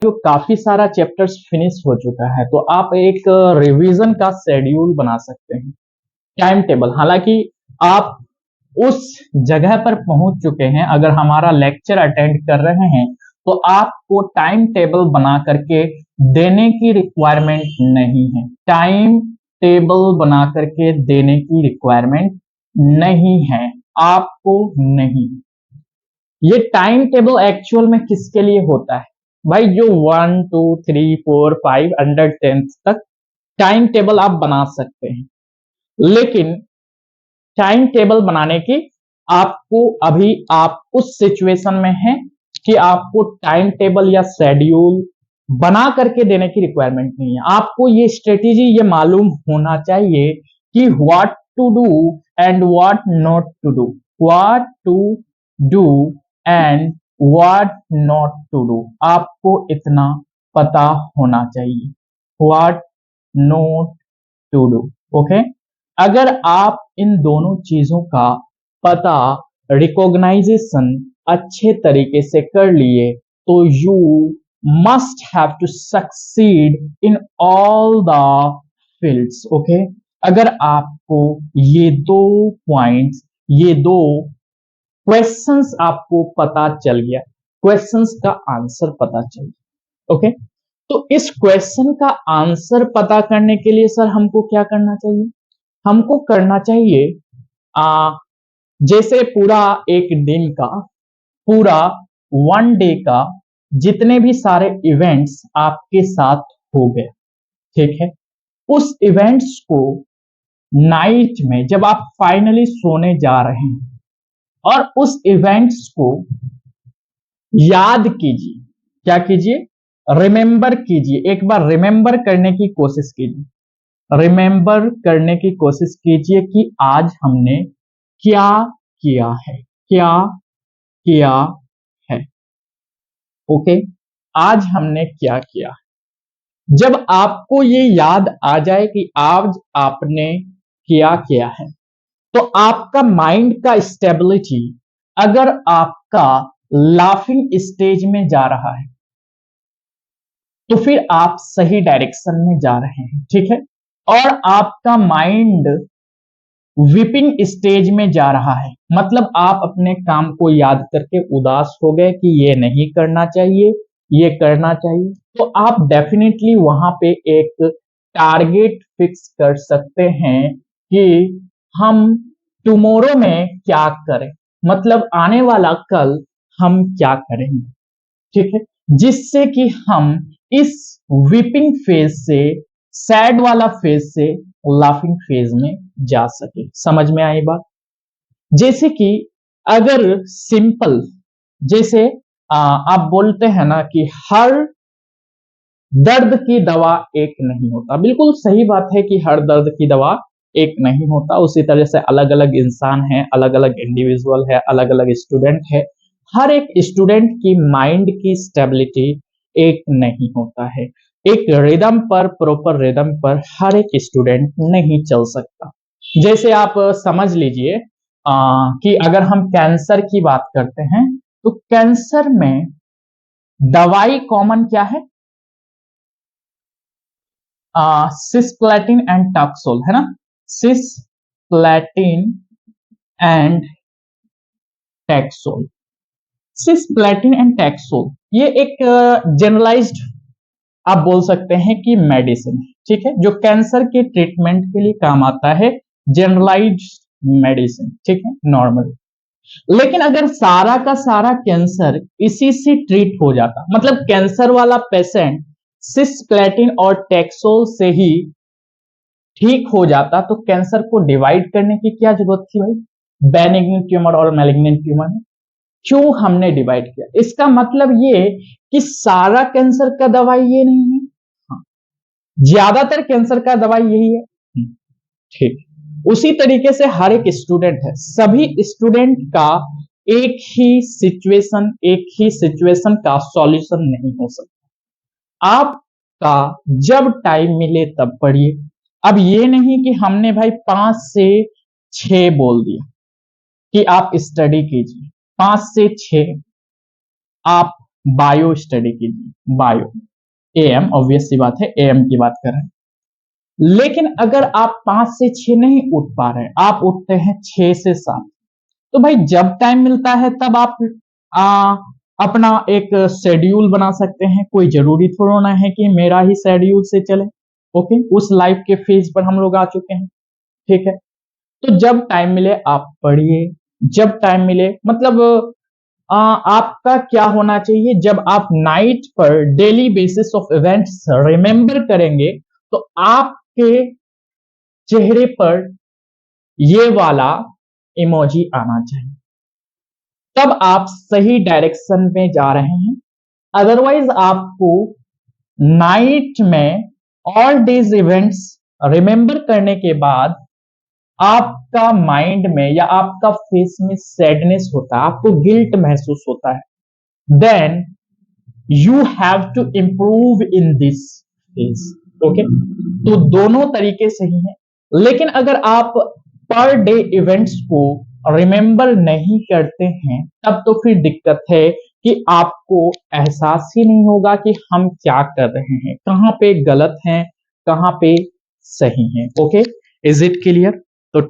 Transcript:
जो काफी सारा चैप्टर्स फिनिश हो चुका है, तो आप एक रिवीजन का शेड्यूल बना सकते हैं, टाइम टेबल। हालांकि आप उस जगह पर पहुंच चुके हैं, अगर हमारा लेक्चर अटेंड कर रहे हैं तो आपको टाइम टेबल बना करके देने की रिक्वायरमेंट नहीं है। टाइम टेबल बना करके देने की रिक्वायरमेंट नहीं है आपको, नहीं। ये टाइम टेबल एक्चुअल में किसके लिए होता है भाई? जो 1 2 3 4 5 अंडर 10 तक टाइम टेबल आप बना सकते हैं, लेकिन टाइम टेबल बनाने की आपको अभी आप उस सिचुएशन में हैं कि आपको टाइम टेबल या शेड्यूल बना करके देने की रिक्वायरमेंट नहीं है। आपको ये स्ट्रेटेजी ये मालूम होना चाहिए कि what to do and what not to do, what to do and what not to do. आपको इतना पता होना चाहिए, what not to do. Okay, अगर आप इन दोनों चीजों का पता, रिकॉग्नाइजेशन अच्छे तरीके से कर लिए, तो you must have to succeed in all the fields. Okay, अगर आपको ये दो पॉइंट्स, ये दो क्वेश्चंस आपको पता चल गया, क्वेश्चंस का आंसर पता चल गया, ओके, तो इस क्वेश्चन का आंसर पता करने के लिए सर हमको क्या करना चाहिए? हमको करना चाहिए जैसे पूरा एक दिन का, पूरा 1 डे का जितने भी सारे इवेंट्स आपके साथ हो गए, ठीक है, उस इवेंट्स को नाइट में जब आप फाइनली सोने जा रहे हैं, और उस इवेंट्स को याद कीजिए, क्या कीजिए? रिमेंबर कीजिए, एक बार रिमेंबर करने की कोशिश कीजिए, रिमेंबर करने की कोशिश कीजिए कि आज हमने क्या किया है, क्या किया है। ओके, आज हमने क्या किया। जब आपको ये याद आ जाए कि आज आपने क्या किया है, तो आपका माइंड का स्टेबिलिटी, अगर आपका लाफिंग स्टेज में जा रहा है तो फिर आप सही डायरेक्शन में जा रहे हैं, ठीक है। और आपका माइंड विपिंग स्टेज में जा रहा है, मतलब आप अपने काम को याद करके उदास हो गए कि ये नहीं करना चाहिए, ये करना चाहिए, तो आप डेफिनेटली वहां पे एक टारगेट फिक्स कर सकते हैं कि हम टुमारो में क्या करें, मतलब आने वाला कल हम क्या करेंगे, ठीक है, जिससे कि हम इस वीपिंग फेज से, सैड वाला फेज से लाफिंग फेज में जा सके। समझ में आई बात? जैसे कि अगर सिंपल, जैसे आप बोलते हैं ना कि हर दर्द की दवा एक नहीं होता, बिल्कुल सही बात है कि हर दर्द की दवा एक नहीं होता। उसी तरह से अलग अलग इंसान है, अलग अलग इंडिविजुअल है, अलग अलग स्टूडेंट है, हर एक स्टूडेंट की माइंड की स्टेबिलिटी एक नहीं होता है। एक रिदम पर, प्रॉपर रिदम पर हर एक स्टूडेंट नहीं चल सकता। जैसे आप समझ लीजिए कि अगर हम कैंसर की बात करते हैं, तो कैंसर में दवाई कॉमन क्या है? सिस्प्लेटिन एंड टैक्सोल, है ना, cisplatin and taxol, cisplatin and taxol, ये एक जनरलाइज्ड आप बोल सकते हैं कि मेडिसिन है, ठीक है, जो कैंसर के ट्रीटमेंट के लिए काम आता है, जनरलाइज्ड मेडिसिन, ठीक है, नॉर्मल। लेकिन अगर सारा का सारा कैंसर इसी से ट्रीट हो जाता, मतलब कैंसर वाला पेशेंट सिस्प्लेटिन और टैक्सोल से ही ठीक हो जाता, तो कैंसर को डिवाइड करने की क्या जरूरत थी भाई? बेनिग्नेंट ट्यूमर और मैलिग्नेंट ट्यूमर में क्यों हमने डिवाइड किया? इसका मतलब ये कि सारा कैंसर का दवाई ये नहीं है, हाँ, ज्यादातर कैंसर का दवाई यही है, ठीक। उसी तरीके से हर एक स्टूडेंट है, सभी स्टूडेंट का एक ही सिचुएशन, एक ही सिचुएशन का सॉल्यूशन नहीं हो सकता। आपका जब टाइम मिले तब पढ़िए। अब ये नहीं कि हमने भाई 5 से 6 बोल दिया कि आप स्टडी कीजिए, 5 से 6 आप बायो स्टडी कीजिए, बायो, एएम, ऑब्वियस सी बात है, एएम की बात कर रहे हैं। लेकिन अगर आप 5 से 6 नहीं उठ पा रहे हैं, आप उठते हैं 6 से 7, तो भाई जब टाइम मिलता है तब आप आ, अपना एक शेड्यूल बना सकते हैं। कोई जरूरी थोड़ा ना है कि मेरा ही शेड्यूल से चले। ओके, उस लाइफ के फेज पर हम लोग आ चुके हैं, ठीक है। तो जब टाइम मिले आप पढ़िए, जब टाइम मिले मतलब आपका क्या होना चाहिए, जब आप नाइट पर daily basis of events remember करेंगे तो आपके चेहरे पर ये वाला इमोजी आना चाहिए, तब आप सही डायरेक्शन में जा रहे हैं। अदरवाइज आपको नाइट में ऑल डेज इवेंट्स रिमेंबर करने के बाद आपका माइंड में या आपका फेस में सैडनेस होता है, आपको गिल्ट महसूस होता है। Then you have to improve in this phase. Okay, तो दोनों तरीके सही हैं। लेकिन अगर आप पर डे इवेंट्स को रिमेंबर नहीं करते हैं तब तो फिर दिक्कत है कि आपको एहसास ही नहीं होगा कि हम क्या कर रहे हैं, कहां पे गलत हैं, कहां पे सही हैं। Okay, is it clear? तो